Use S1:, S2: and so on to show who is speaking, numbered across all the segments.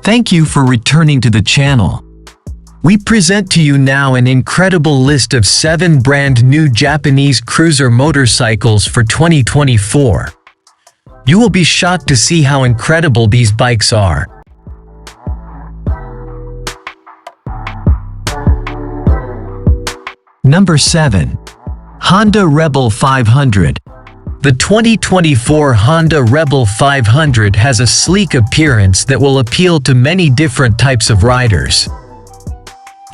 S1: Thank you for returning to the channel. We present to you now an incredible list of 7 brand new Japanese cruiser motorcycles for 2024. You will be shocked to see how incredible these bikes are. Number 7. Honda Rebel 500. The 2024 Honda Rebel 500 has a sleek appearance that will appeal to many different types of riders.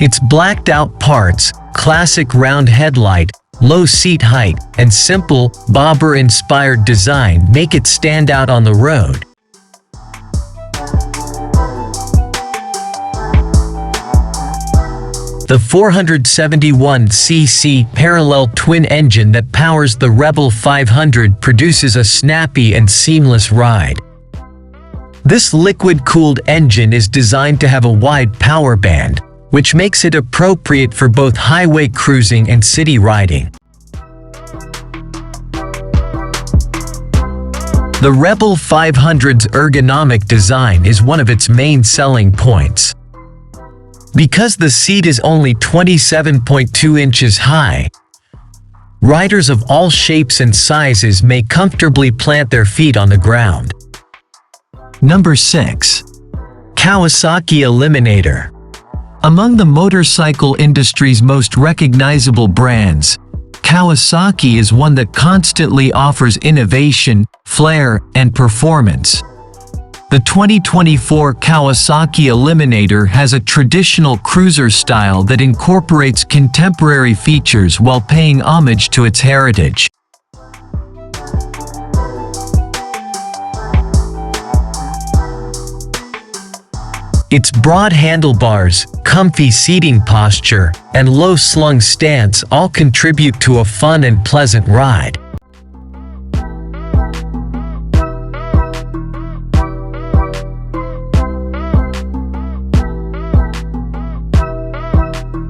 S1: Its blacked-out parts, classic round headlight, low seat height, and simple, bobber-inspired design make it stand out on the road. The 471cc parallel twin engine that powers the Rebel 500 produces a snappy and seamless ride. This liquid-cooled engine is designed to have a wide power band, which makes it appropriate for both highway cruising and city riding. The Rebel 500's ergonomic design is one of its main selling points. Because the seat is only 27.2 inches high, riders of all shapes and sizes may comfortably plant their feet on the ground. Number 6. Kawasaki Eliminator. Among the motorcycle industry's most recognizable brands, Kawasaki is one that constantly offers innovation, flair, and performance. The 2024 Kawasaki Eliminator has a traditional cruiser style that incorporates contemporary features while paying homage to its heritage. Its broad handlebars, comfy seating posture, and low-slung stance all contribute to a fun and pleasant ride.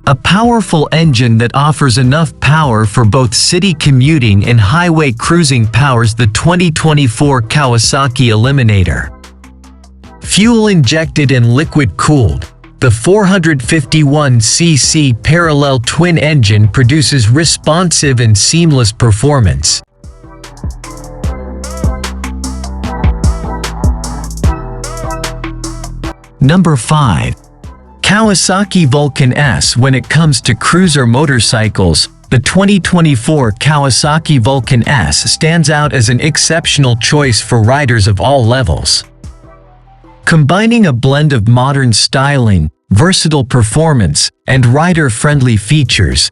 S1: A powerful engine that offers enough power for both city commuting and highway cruising powers the 2024 Kawasaki Eliminator. Fuel-injected and liquid-cooled, the 451cc parallel twin engine produces responsive and seamless performance. Number 5. Kawasaki Vulcan S. When it comes to cruiser motorcycles, the 2024 Kawasaki Vulcan S stands out as an exceptional choice for riders of all levels. Combining a blend of modern styling, versatile performance, and rider-friendly features,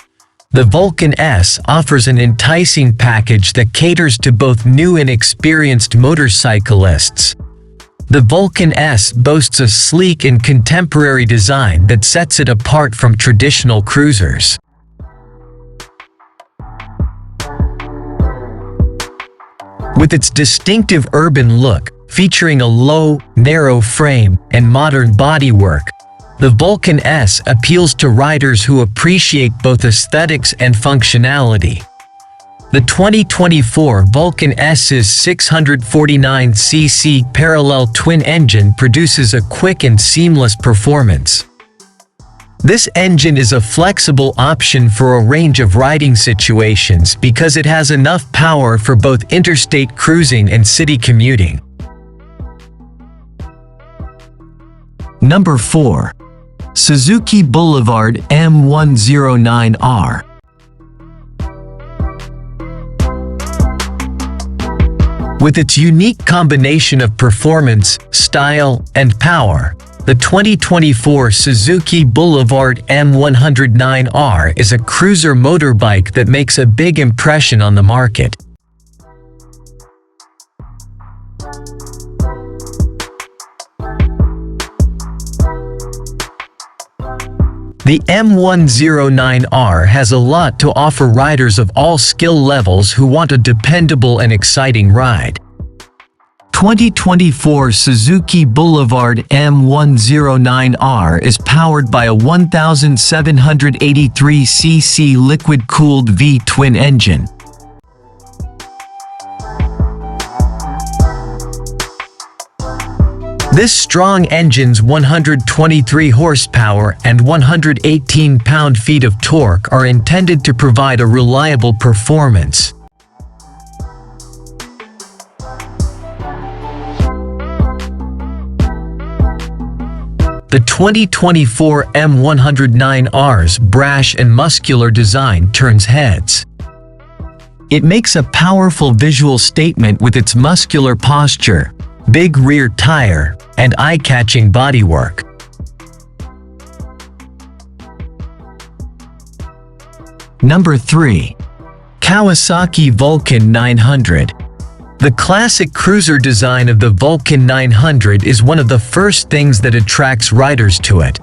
S1: the Vulcan S offers an enticing package that caters to both new and experienced motorcyclists. The Vulcan S boasts a sleek and contemporary design that sets it apart from traditional cruisers. With its distinctive urban look, featuring a low, narrow frame and modern bodywork, the Vulcan S appeals to riders who appreciate both aesthetics and functionality. The 2024 Vulcan S's 649cc parallel twin engine produces a quick and seamless performance. This engine is a flexible option for a range of riding situations because it has enough power for both interstate cruising and city commuting. Number 4. Suzuki Boulevard M109R. With its unique combination of performance, style, and power, the 2024 Suzuki Boulevard M109R is a cruiser motorbike that makes a big impression on the market. The M109R has a lot to offer riders of all skill levels who want a dependable and exciting ride. 2024 Suzuki Boulevard M109R is powered by a 1,783cc liquid-cooled V-twin engine. This strong engine's 123 horsepower and 118 pound-feet of torque are intended to provide a reliable performance. The 2024 M109R's brash and muscular design turns heads. It makes a powerful visual statement with its muscular posture, big rear tire, and eye-catching bodywork. Number 3. Kawasaki Vulcan 900. The classic cruiser design of the Vulcan 900 is one of the first things that attracts riders to it.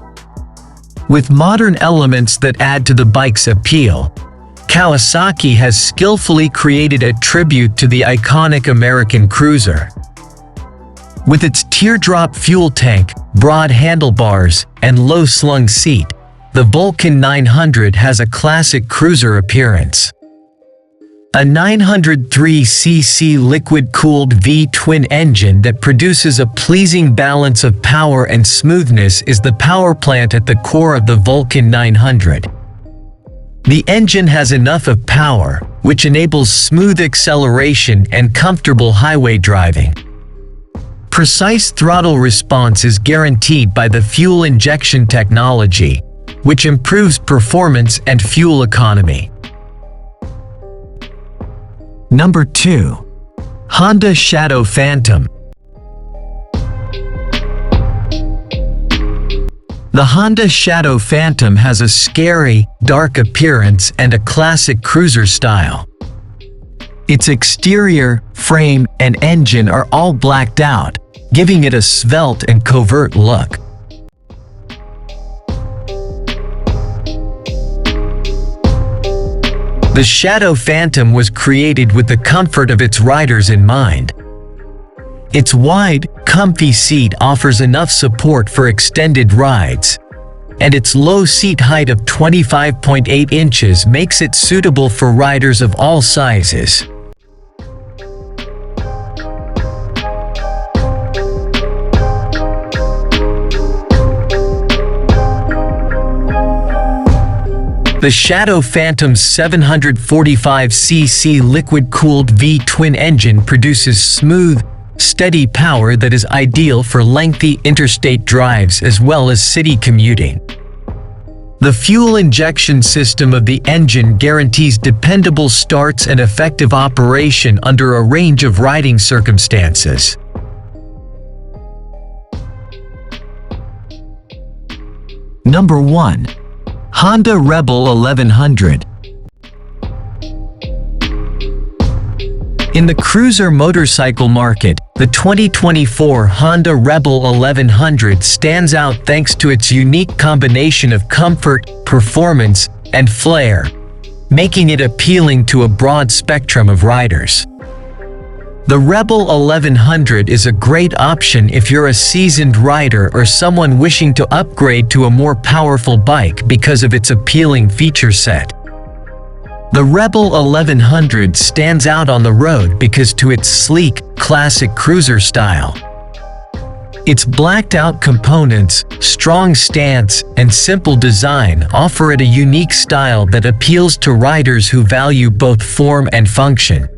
S1: With modern elements that add to the bike's appeal, Kawasaki has skillfully created a tribute to the iconic American cruiser. With its teardrop fuel tank, broad handlebars, and low-slung seat, the Vulcan 900 has a classic cruiser appearance. A 903cc liquid-cooled V-twin engine that produces a pleasing balance of power and smoothness is the power plant at the core of the Vulcan 900. The engine has enough of power, which enables smooth acceleration and comfortable highway driving. Precise throttle response is guaranteed by the fuel injection technology, which improves performance and fuel economy. Number 2. Honda Shadow Phantom. The Honda Shadow Phantom has a scary, dark appearance and a classic cruiser style. Its exterior, frame, and engine are all blacked out, giving it a svelte and covert look. The Shadow Phantom was created with the comfort of its riders in mind. Its wide, comfy seat offers enough support for extended rides, and its low seat height of 25.8 inches makes it suitable for riders of all sizes. The Shadow Phantom's 745cc liquid-cooled V-twin engine produces smooth, steady power that is ideal for lengthy interstate drives as well as city commuting. The fuel injection system of the engine guarantees dependable starts and effective operation under a range of riding circumstances. Number 1. Honda Rebel 1100. In the cruiser motorcycle market, the 2024 Honda Rebel 1100 stands out thanks to its unique combination of comfort, performance, and flair, making it appealing to a broad spectrum of riders. The Rebel 1100 is a great option if you're a seasoned rider or someone wishing to upgrade to a more powerful bike because of its appealing feature set. The Rebel 1100 stands out on the road because to its sleek, classic cruiser style. Its blacked-out components, strong stance, and simple design offer it a unique style that appeals to riders who value both form and function.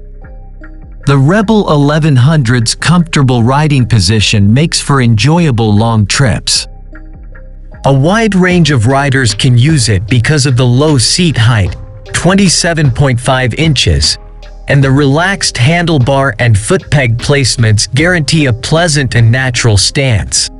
S1: The Rebel 1100's comfortable riding position makes for enjoyable long trips. A wide range of riders can use it because of the low seat height, 27.5 inches, and the relaxed handlebar and foot peg placements guarantee a pleasant and natural stance.